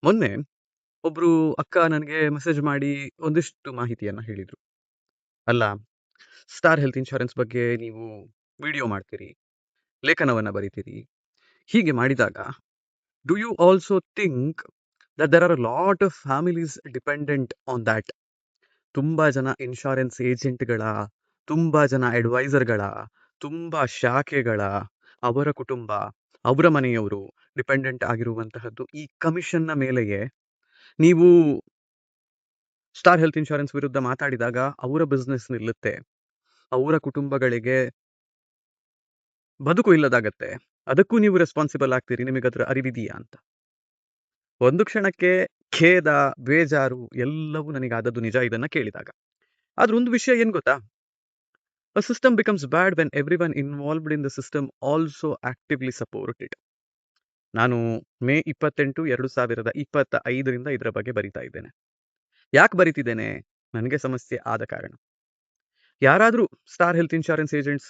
ಮೊನ್ನೆ ಒಬ್ರು ಅಕ್ಕ ನನಗೆ ಮೆಸೇಜ್ ಮಾಡಿ ಒಂದಿಷ್ಟು ಮಾಹಿತಿಯನ್ನ ಹೇಳಿದ್ರು. ಅಲ್ಲ, ಸ್ಟಾರ್ ಹೆಲ್ತ್ ಇನ್ಶೂರೆನ್ಸ್ ಬಗ್ಗೆ ನೀವು ವಿಡಿಯೋ ಮಾಡ್ತೀರಿ, ಲೇಖನವನ್ನ ಬರಿತೀರಿ. ಹೀಗೆ ಮಾಡಿದಾಗ do you also think that there are a lot of families dependent on that? ತುಂಬಾ ಜನ ಇನ್ಶೂರೆನ್ಸ್ ಏಜೆಂಟ್‌ಗಳ, ತುಂಬಾ ಜನ ಅಡ್ವೈಸರ್‌ಗಳ, ತುಂಬಾ ಶಾಖೆಗಳ, ಅವರ ಕುಟುಂಬ, ಅವರ ಮನೆಯವರು ಡಿಪೆಂಡೆಂಟ್ ಆಗಿರುವಂತಹದ್ದು ಈ ಕಮಿಷನ್‌ನ ಮೇಲೆಯೇ. ನೀವು ಸ್ಟಾರ್ ಹೆಲ್ತ್ ಇನ್ಶೂರೆನ್ಸ್ ವಿರುದ್ಧ ಮಾತಾಡಿದಾಗ ಅವರ ಬಿಸ್ನೆಸ್ ನಿಲ್ಲುತ್ತೆ. ಅವರ ಕುಟುಂಬಗಳಿಗೆ ಬದುಕು ಇಲ್ಲದಾಗತ್ತೆ. ಅದಕ್ಕೂ ನೀವು ರೆಸ್ಪಾನ್ಸಿಬಲ್ ಆಗ್ತೀರಿ. ನಿಮಗದರ ಅರಿವಿದೆಯಾ ಅಂತ. ಒಂದು ಕ್ಷಣಕ್ಕೆ ಖೇದ, ಬೇಜಾರು ಎಲ್ಲವೂ ನನಗಾದದ್ದು ನಿಜ ಇದನ್ನ ಕೇಳಿದಾಗ. ಆದ್ರೆ ಒಂದು ವಿಷಯ ಏನ್ ಗೊತ್ತಾ? A system becomes bad when everyone involved in the system also actively support it. ನಾನು ಮೇ 28, 2025ರಿಂದ ಇದರ ಬಗ್ಗೆ ಬರಿತಾ ಇದ್ದೇನೆ. ಯಾಕೆ ಬರಿತಿದ್ದೇನೆ? ನನಗೆ ಸಮಸ್ಯೆ ಆದ ಕಾರಣ. ಯಾರಾದ್ರೂ ಸ್ಟಾರ್ ಹೆಲ್ತ್ ಇನ್ಶೂರೆನ್ಸ್ ಏಜೆಂಟ್ಸ್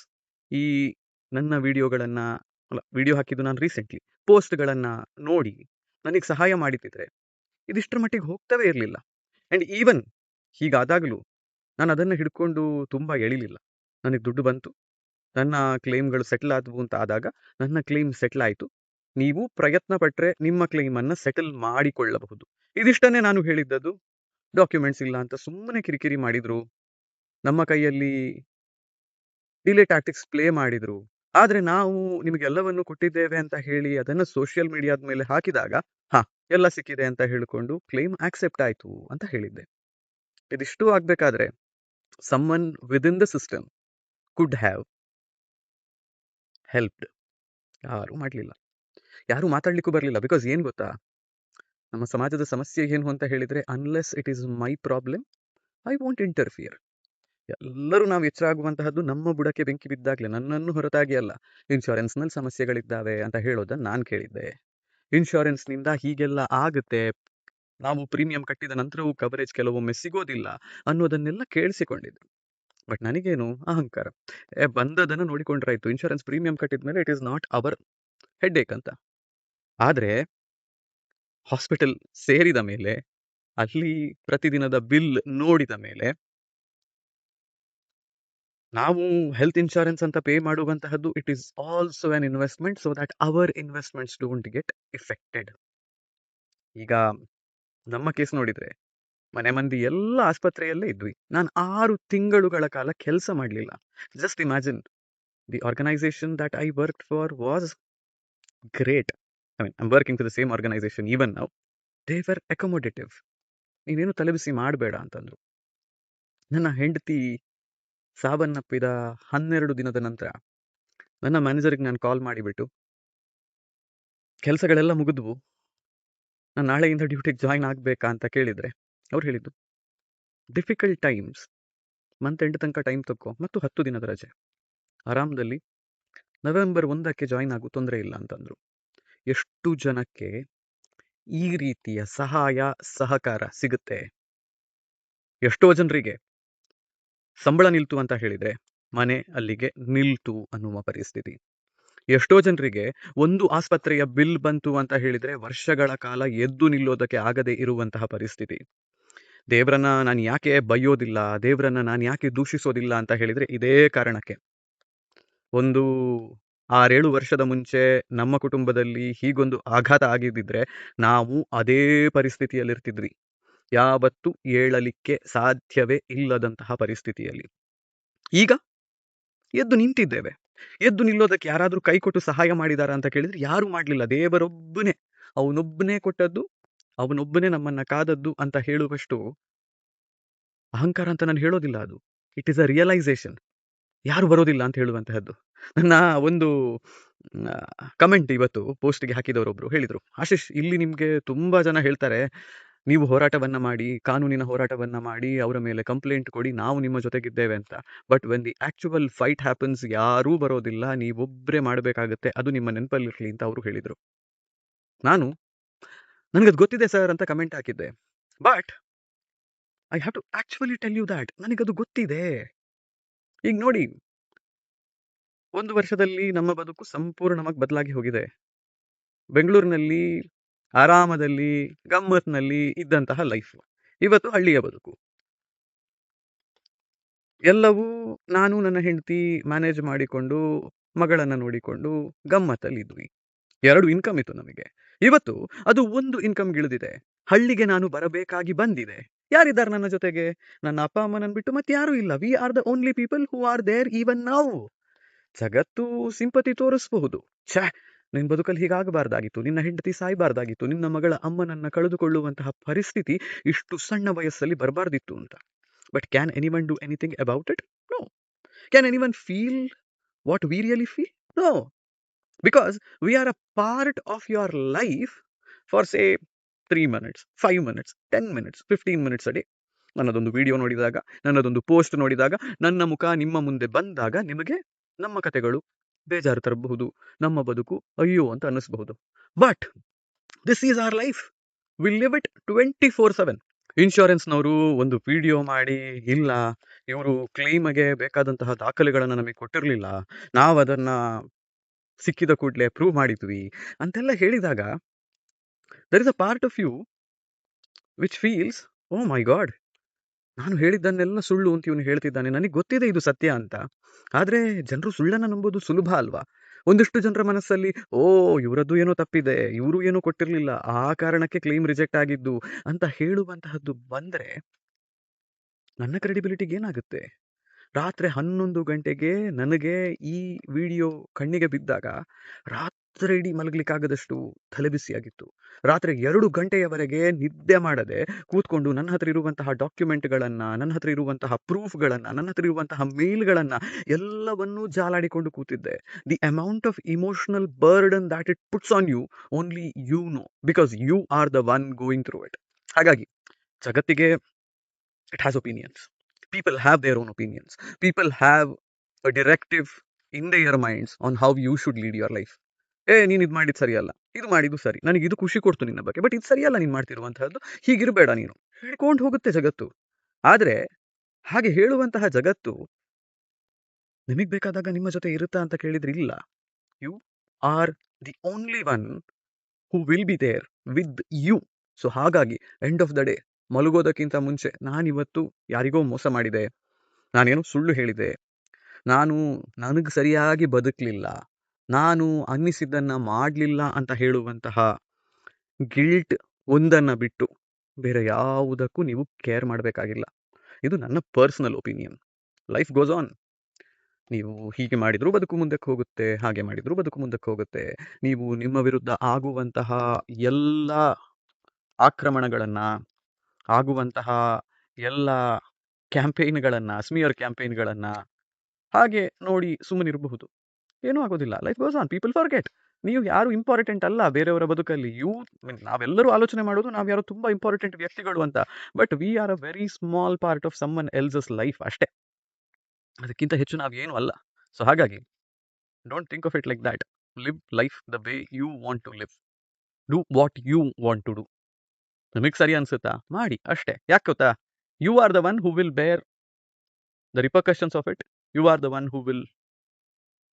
ಈ ನನ್ನ ವಿಡಿಯೋಗಳನ್ನ ವಿಡಿಯೋ ಹಾಕಿದ್ದು ನಾನು ರೀಸೆಂಟ್ಲಿ ಪೋಸ್ಟ್ಗಳನ್ನ ನೋಡಿ ನನಗೆ ಸಹಾಯ ಮಾಡಿದ್ರೆ ಇದಿಷ್ಟರ ಮಟ್ಟಿಗೆ ಹೋಗ್ತವೇ ಇರಲಿಲ್ಲ. ಅಂಡ್ ಈವನ್ ಹೀಗಾದಾಗಲೂ ನಾನು ಅದನ್ನ ಹಿಡ್ಕೊಂಡು ತುಂಬಾ ಎಳಿಲಿಲ್ಲ. ನನಗೆ ದುಡ್ಡು ಬಂತು, ನನ್ನ ಕ್ಲೇಮ್ಗಳು ಸೆಟಲ್ ಆದವು ಅಂತ ಆದಾಗ ನನ್ನ ಕ್ಲೇಮ್ ಸೆಟಲ್ ಆಯಿತು. ನೀವು ಪ್ರಯತ್ನ ಪಟ್ಟರೆ ನಿಮ್ಮ ಕ್ಲೇಮನ್ನು ಸೆಟಲ್ ಮಾಡಿಕೊಳ್ಳಬಹುದು. ಇದಿಷ್ಟನ್ನೇ ನಾನು ಹೇಳಿದ್ದದು. ಡಾಕ್ಯುಮೆಂಟ್ಸ್ ಇಲ್ಲ ಅಂತ ಸುಮ್ಮನೆ ಕಿರಿಕಿರಿ ಮಾಡಿದ್ರು. ನಮ್ಮ ಕೈಯಲ್ಲಿ ಡಿಲೇ ಟ್ಯಾಕ್ಟಿಕ್ಸ್ ಪ್ಲೇ ಮಾಡಿದ್ರು. ಆದ್ರೆ ನಾವು ನಿಮಗೆಲ್ಲವನ್ನು ಕೊಟ್ಟಿದ್ದೇವೆ ಅಂತ ಹೇಳಿ ಅದನ್ನ ಸೋಷಿಯಲ್ ಮೀಡಿಯಾದ ಮೇಲೆ ಹಾಕಿದಾಗ ಎಲ್ಲ ಸಿಕ್ಕಿದೆ ಅಂತ ಹೇಳಿಕೊಂಡು ಕ್ಲೇಮ್ ಆಕ್ಸೆಪ್ಟ್ ಆಯ್ತು ಅಂತ ಹೇಳಿದ್ದೆ. ಇದಿಷ್ಟು ಆಗ್ಬೇಕಾದ್ರೆ someone within the system could have helped. ಯಾರು ಮಾಡ್ಲಿಲ್ಲ. ಯಾರು ಮಾತಾಡ್ಲಿಕ್ಕೂ ಬರ್ಲಿಲ್ಲ. ಬಿಕಾಸ್ ಏನ್ ಗೊತ್ತಾ, ನಮ್ಮ ಸಮಾಜದ ಸಮಸ್ಯೆ ಏನು ಅಂತ ಹೇಳಿದ್ರೆ unless it is my problem I want interfere. ಎಲ್ಲರೂ ನಾವು ಎಚ್ಚರ ಆಗುವಂತಹದ್ದು ನಮ್ಮ ಬುಡಕ್ಕೆ ಬೆಂಕಿ ಬಿದ್ದಾಗ್ಲೇ, ನನ್ನನ್ನು ಹೊರತಾಗಿ ಅಲ್ಲ. ಇನ್ಶೂರೆನ್ಸ್ ನಲ್ಲಿ ಸಮಸ್ಯೆಗಳಿದ್ದಾವೆ ಅಂತ ಹೇಳೋದನ್ನ ನಾನು ಕೇಳಿದ್ದೆ. ಇನ್ಶೂರೆನ್ಸ್ ನಿಂದ ಹೀಗೆಲ್ಲ ಆಗುತ್ತೆ, ನಾವು ಪ್ರೀಮಿಯಂ ಕಟ್ಟಿದ ನಂತರವೂ ಕವರೇಜ್ ಕೆಲವೊಮ್ಮೆ ಸಿಗೋದಿಲ್ಲ ಅನ್ನೋದನ್ನೆಲ್ಲ ಕೇಳಿಸಿಕೊಂಡಿದ್ದೆ. ಬಟ್ ನನಗೇನು ಅಹಂಕಾರ, ಬಂದದನ್ನು ನೋಡಿಕೊಂಡ್ರಾಯ್ತು. ಇನ್ಶೂರೆನ್ಸ್ ಪ್ರೀಮಿಯಂ ಕಟ್ಟಿದ್ಮೇಲೆ it is not our headache ಅಂತ. ಆದ್ರೆ ಹಾಸ್ಪಿಟಲ್ ಸೇರಿದ ಮೇಲೆ, ಅಲ್ಲಿ ಪ್ರತಿದಿನದ ಬಿಲ್ ನೋಡಿದ ಮೇಲೆ, ನಾವು ಹೆಲ್ತ್ ಇನ್ಶೂರೆನ್ಸ್ ಅಂತ ಪೇ ಮಾಡುವಂತಹದ್ದು it is also an investment, so that our investments don't get affected. ಈಗ ನಮ್ಮ ಕೇಸ್ ನೋಡಿದ್ರೆ ಮನೆ ಮಂದಿ ಎಲ್ಲ ಆಸ್ಪತ್ರೆಯಲ್ಲೇ ಇದ್ವಿ. ನಾನು 6 ತಿಂಗಳುಗಳ ಕಾಲ ಕೆಲಸ ಮಾಡಲಿಲ್ಲ. Just imagine, the organisation that I worked for was great. I mean, I'm working for the same organisation even now. They were accommodative. ನೀನೇನು ತಲೆಬಿಸಿ ಮಾಡಬೇಡ ಅಂತಂದ್ರು. ನನ್ನ ಹೆಂಡತಿ ಸಾವನ್ನಪ್ಪಿದ 12 ದಿನದ ನಂತರ ನನ್ನ ಮ್ಯಾನೇಜರ್ಗೆ ನಾನು ಕಾಲ್ ಮಾಡಿಬಿಟ್ಟು, ಕೆಲಸಗಳೆಲ್ಲ ಮುಗಿದ್ವು, ನಾನು ನಾಳೆಯಿಂದ ಡ್ಯೂಟಿಗೆ ಜಾಯ್ನ್ ಆಗಬೇಕಾ ಅಂತ ಕೇಳಿದ್ರೆ ಅವ್ರು ಹೇಳಿದ್ದು, ಡಿಫಿಕಲ್ಟ್ ಟೈಮ್ಸ್, ಮಂತ್ ಎಂಡ್ ತನಕ ಟೈಮ್ ತಗೋ ಮತ್ತು 10 ದಿನದ ರಜೆ, ಆರಾಮದಲ್ಲಿ ನವೆಂಬರ್ 1ಕ್ಕೆ ಜಾಯ್ನ್ ಆಗು, ತೊಂದರೆ ಇಲ್ಲ ಅಂತಂದ್ರು. ಎಷ್ಟು ಜನಕ್ಕೆ ಈ ರೀತಿಯ ಸಹಾಯ ಸಹಕಾರ ಸಿಗುತ್ತೆ? ಎಷ್ಟೋ ಜನರಿಗೆ ಸಂಬಳ ನಿಲ್ತು ಅಂತ ಹೇಳಿದ್ರೆ ಮನೆ ಅಲ್ಲಿಗೆ ನಿಲ್ತು ಅನ್ನುವ ಪರಿಸ್ಥಿತಿ. ಎಷ್ಟೋ ಜನರಿಗೆ ಒಂದು ಆಸ್ಪತ್ರೆಯ ಬಿಲ್ ಬಂತು ಅಂತ ಹೇಳಿದ್ರೆ ವರ್ಷಗಳ ಕಾಲ ಎದ್ದು ನಿಲ್ಲೋದಕ್ಕೆ ಆಗದೆ ಇರುವಂತಹ ಪರಿಸ್ಥಿತಿ. ದೇವರನ್ನ ನಾನು ಯಾಕೆ ಬೈಯೋದಿಲ್ಲ, ದೇವರನ್ನ ನಾನು ಯಾಕೆ ದೂಷಿಸೋದಿಲ್ಲ ಅಂತ ಹೇಳಿದ್ರೆ ಇದೇ ಕಾರಣಕ್ಕೆ. ಒಂದು 6-7 ವರ್ಷದ ಮುಂಚೆ ನಮ್ಮ ಕುಟುಂಬದಲ್ಲಿ ಹೀಗೊಂದು ಆಘಾತ ಆಗಿದ್ದಿದ್ರೆ ನಾವು ಅದೇ ಪರಿಸ್ಥಿತಿಯಲ್ಲಿರ್ತಿದ್ವಿ. ಯಾವತ್ತೂ ಏಳಲಿಕ್ಕೆ ಸಾಧ್ಯವೇ ಇಲ್ಲದಂತಹ ಪರಿಸ್ಥಿತಿಯಲ್ಲಿ. ಈಗ ಎದ್ದು ನಿಂತಿದ್ದೇವೆ. ಎದ್ದು ನಿಲ್ಲೋದಕ್ಕೆ ಯಾರಾದ್ರೂ ಕೈ ಕೊಟ್ಟು ಸಹಾಯ ಮಾಡಿದಾರ ಅಂತ ಕೇಳಿದ್ರೆ ಯಾರು ಮಾಡ್ಲಿಲ್ಲ. ದೇವರೊಬ್ಬನೇ, ಅವನೊಬ್ಬನೇ ಕೊಟ್ಟದ್ದು, ಅವನೊಬ್ಬನೇ ನಮ್ಮನ್ನ ಕಾದದ್ದು ಅಂತ ಹೇಳುವಷ್ಟು ಅಹಂಕಾರ ಅಂತ ನಾನು ಹೇಳೋದಿಲ್ಲ. ಅದು ಇಟ್ ಇಸ್ ಅ ರಿಯಲೈಸೇಷನ್. ಯಾರು ಬರೋದಿಲ್ಲ ಅಂತ ಹೇಳುವಂತಹದ್ದು. ನನ್ನ ಒಂದು ಕಮೆಂಟ್ ಇವತ್ತು ಪೋಸ್ಟ್ಗೆ ಹಾಕಿದವರೊಬ್ರು ಹೇಳಿದ್ರು, ಆಶೀಶ್, ಇಲ್ಲಿ ನಿಮ್ಗೆ ತುಂಬಾ ಜನ ಹೇಳ್ತಾರೆ ನೀವು ಹೋರಾಟವನ್ನ ಮಾಡಿ, ಕಾನೂನಿನ ಹೋರಾಟವನ್ನ ಮಾಡಿ, ಅವರ ಮೇಲೆ ಕಂಪ್ಲೇಂಟ್ ಕೊಡಿ, ನಾವು ನಿಮ್ಮ ಜೊತೆಗಿದ್ದೇವೆ ಅಂತ. But when the actual fight happens ಯಾರೂ ಬರೋದಿಲ್ಲ, ನೀವೊಬ್ಬರೇ ಮಾಡಬೇಕಾಗತ್ತೆ, ಅದು ನಿಮ್ಮ ನೆನಪಲ್ಲಿರಲಿ ಅಂತ ಅವರು ಹೇಳಿದ್ರು. ನನಗದು ಗೊತ್ತಿದೆ ಸರ್ ಅಂತ ಕಮೆಂಟ್ ಹಾಕಿದ್ದೆ. But I have to actually tell you that ನನಗದು ಗೊತ್ತಿದೆ. ಈಗ ನೋಡಿ, 1 ವರ್ಷದಲ್ಲಿ ನಮ್ಮ ಬದುಕು ಸಂಪೂರ್ಣವಾಗಿ ಬದಲಾಗಿ ಹೋಗಿದೆ. ಬೆಂಗಳೂರಿನಲ್ಲಿ ಆರಾಮದಲ್ಲಿ, ಗಮ್ಮತ್ನಲ್ಲಿ ಇದ್ದಂತಹ ಲೈಫ್. ಇವತ್ತು ಹಳ್ಳಿಯ ಬದುಕು. ಎಲ್ಲವೂ ನಾನು ನನ್ನ ಹೆಂಡತಿ ಮ್ಯಾನೇಜ್ ಮಾಡಿಕೊಂಡು, ಮಗಳನ್ನ ನೋಡಿಕೊಂಡು ಗಮ್ಮತ್ತಲ್ಲಿದ್ವಿ. 2 ಇನ್ಕಮ್ ಇತ್ತು ನಮಗೆ. ಇವತ್ತು ಅದು 1 ಇನ್ಕಮ್‌ಗಿಳಿದಿದೆ. ಹಳ್ಳಿಗೆ ನಾನು ಬರಬೇಕಾಗಿ ಬಂದಿದೆ. ಯಾರಿದ್ದಾರೆ ನನ್ನ ಜೊತೆಗೆ? ನನ್ನ ಅಪ್ಪ ಅಮ್ಮನನ್ನ ಬಿಟ್ಟು ಮತ್ಯಾರೂ ಇಲ್ಲ. We are the only people who are there even now. ಜಗತ್ತು ಸಿಂಪತಿ ತೋರಿಸಬಹುದು. ಛೇ! ನಿನ್ ಬದುಕಲ್ಲಿ ಹೀಗಾಗಬಾರ್ದಾಗಿತ್ತು. ನಿನ್ನ ಹೆಂಡತಿ ಸಾಯ್ಬಾರ್ದಾಗಿತ್ತು. ನಿನ್ನ ಮಗಳ ಅಮ್ಮನನ್ನ ಕಳೆದುಕೊಳ್ಳುವಂತಹ ಪರಿಸ್ಥಿತಿ ಇಷ್ಟು ಸಣ್ಣ ವಯಸ್ಸಲ್ಲಿ ಬರಬಾರ್ದಿತ್ತು ಅಂತ. But can anyone do anything about it? No. Can anyone feel what we really feel? No. Because we are a part of your life for say 3 minutes, 5 minutes, 10 minutes, 15 minutes a day. ನನ್ನದೊಂದು video ನೋಡಿದಾಗ, ನನ್ನದೊಂದು post ನೋಡಿದಾಗ, ನನ್ನ ಮುಖ ನಿಮ್ಮ ಮುಂದೆ ಬಂದಾಗ ನಿಮಗೆ ನಮ್ಮ ಕಥೆಗಳು ಬೇಜಾರು ತರಬಹುದು. ನಮ್ಮ ಬದುಕು ಅಯ್ಯೋ ಅಂತ ಅನ್ನಿಸಬಹುದು. But this is our life. We live it 24/7. ಇನ್ಶೂರೆನ್ಸ್ನವರು ಒಂದು ವಿಡಿಯೋ ಮಾಡಿ, ಇಲ್ಲ ಇವರು ಕ್ಲೈಮಗೆ ಬೇಕಾದಂತಹ ದಾಖಲೆಗಳನ್ನು ನಮಗೆ ಕೊಟ್ಟಿರಲಿಲ್ಲ, ನಾವು ಅದನ್ನ ಸಿಕ್ಕಿದ ಕೂಡಲೇ ಪ್ರೂವ್ ಮಾಡಿದ್ವಿ ಅಂತೆಲ್ಲ ಹೇಳಿದಾಗ, there is a part of you which feels, oh my God, ನಾನು ಹೇಳಿದ್ದನ್ನೆಲ್ಲ ಸುಳ್ಳು ಅಂತ ಇವನು ಹೇಳ್ತಿದ್ದಾನೆ, ನನಗೆ ಗೊತ್ತಿದೆ ಇದು ಸತ್ಯ ಅಂತ. ಆದರೆ ಜನರು ಸುಳ್ಳನ್ನು ನಂಬೋದು ಸುಲಭ ಅಲ್ವಾ? ಒಂದಿಷ್ಟು ಜನರ ಮನಸ್ಸಲ್ಲಿ, ಓ ಇವರದ್ದು ಏನೋ ತಪ್ಪಿದೆ, ಇವರು ಏನೋ ಕೊಟ್ಟಿರಲಿಲ್ಲ, ಆ ಕಾರಣಕ್ಕೆ ಕ್ಲೈಮ್ ರಿಜೆಕ್ಟ್ ಆಗಿದ್ದು ಅಂತ ಹೇಳುವಂತಹದ್ದು ಬಂದರೆ ನನ್ನ ಕ್ರೆಡಿಬಿಲಿಟಿಗೆ ಏನಾಗುತ್ತೆ? ರಾತ್ರಿ 11 ಗಂಟೆಗೆ ನನಗೆ ಈ ವಿಡಿಯೋ ಕಣ್ಣಿಗೆ ಬಿದ್ದಾಗ ರಾತ್ರಿ ಇಡೀ ಮಲಗಲಿಕ್ಕಾಗದಷ್ಟು ತಲೆಬಿಸಿಯಾಗಿತ್ತು. ರಾತ್ರಿ 2 ಗಂಟೆಯವರೆಗೆ ನಿದ್ದೆ ಮಾಡದೆ ಕೂತ್ಕೊಂಡು ನನ್ನ ಹತ್ರ ಇರುವಂತಹ ಡಾಕ್ಯುಮೆಂಟ್ಗಳನ್ನು, ನನ್ನ ಹತ್ರ ಇರುವಂತಹ ಪ್ರೂಫ್ಗಳನ್ನು, ನನ್ನ ಹತ್ರ ಇರುವಂತಹ ಮೇಲ್ಗಳನ್ನು ಎಲ್ಲವನ್ನೂ ಜಾಲಾಡಿಕೊಂಡು ಕೂತಿದ್ದೆ. The amount of emotional burden that it puts on you, only you know, because you are the one going through it. ಹಾಗಾಗಿ ಜಗತ್ತಿಗೆ it has opinions. People have their own opinions. People have a directive in their minds on how you should lead your life. ನೀನು ಇದು ಮಾಡಿದ್ದು ಸರಿಯಲ್ಲ, ಇದು ಮಾಡಿದ್ದು ಸರಿ, ನನಗೆ ಇದು ಖುಷಿ ಕೊಡ್ತು ನಿನ್ನ ಬಗ್ಗೆ, ಬಟ್ ಇದು ಸರಿಯಲ್ಲ ನೀನು ಮಾಡ್ತಿರುವಂತಹದ್ದು, ಹೀಗಿರಬೇಡ ನೀನು, ಹೇಳ್ಕೊಂಡು ಹೋಗುತ್ತೆ ಜಗತ್ತು. ಆದರೆ ಹಾಗೆ ಹೇಳುವಂತಹ ಜಗತ್ತು ನಿಮಗೆ ಬೇಕಾದಾಗ ನಿಮ್ಮ ಜೊತೆ ಇರುತ್ತಾ ಅಂತ ಕೇಳಿದ್ರೆ ಇಲ್ಲ. You are the only one who will be there with you. So ಹಾಗಾಗಿ ಎಂಡ್ ಆಫ್ ದ ಡೇ ಮಲಗೋದಕ್ಕಿಂತ ಮುಂಚೆ ನಾನಿವತ್ತು ಯಾರಿಗೋ ಮೋಸ ಮಾಡಿದೆ, ನಾನೇನೋ ಸುಳ್ಳು ಹೇಳಿದೆ, ನಾನು ನನಗೆ ಸರಿಯಾಗಿ ಬದುಕಲಿಲ್ಲ, ನಾನು ಅನ್ನಿಸಿದ್ದನ್ನು ಮಾಡಲಿಲ್ಲ ಅಂತ ಹೇಳುವಂತಹ ಗಿಲ್ಟ್ ಒಂದನ್ನು ಬಿಟ್ಟು ಬೇರೆ ಯಾವುದಕ್ಕೂ ನೀವು ಕೇರ್ ಮಾಡಬೇಕಾಗಿಲ್ಲ. ಇದು ನನ್ನ personal opinion. Life goes on. ನೀವು ಹೀಗೆ ಮಾಡಿದರೂ ಬದುಕು ಮುಂದಕ್ಕೆ ಹೋಗುತ್ತೆ, ಹಾಗೆ ಮಾಡಿದರೂ ಬದುಕು ಮುಂದಕ್ಕೆ ಹೋಗುತ್ತೆ. ನೀವು ನಿಮ್ಮ ವಿರುದ್ಧ ಆಗುವಂತಹ ಎಲ್ಲ ಆಕ್ರಮಣಗಳನ್ನು, ಆಗುವಂತಹ ಎಲ್ಲ ಕ್ಯಾಂಪೇನ್ಗಳನ್ನು, ಸ್ಮಿಯರ್ ಕ್ಯಾಂಪೇನ್ಗಳನ್ನು ಹಾಗೆ ನೋಡಿ ಸುಮ್ಮನಿರಬಹುದು. ಏನೂ ಆಗೋದಿಲ್ಲ. Life goes on. People forget. ನೀವು ಯಾರು ಇಂಪಾರ್ಟೆಂಟ್ ಅಲ್ಲ ಬೇರೆಯವರ ಬದುಕಲ್ಲಿ. ನಾವೆಲ್ಲರೂ ಆಲೋಚನೆ ಮಾಡೋದು ನಾವು ಯಾರೋ ತುಂಬ ಇಂಪಾರ್ಟೆಂಟ್ ವ್ಯಕ್ತಿಗಳು ಅಂತ. But we are a very small part of someone else's life ಅಷ್ಟೇ. ಅದಕ್ಕಿಂತ ಹೆಚ್ಚು ನಾವೇನು ಅಲ್ಲ. ಸೊ ಹಾಗಾಗಿ don't think of it like that. Live life the way you want to live. Do what you want to do. ನಿಮಗೆ ಸರಿ ಅನ್ಸುತ್ತಾ ಮಾಡಿ ಅಷ್ಟೇ. ಯಾಕೆ ಗೊತ್ತಾ? You are the one who will bear the repercussions of it. You are the one who will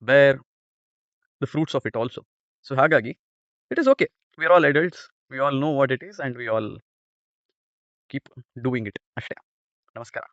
bear the fruits of it also. So ಹಾಗಾಗಿ it is okay. We are all adults. We all know what it is and we all keep doing it ಅಷ್ಟೇ. ನಮಸ್ಕಾರ.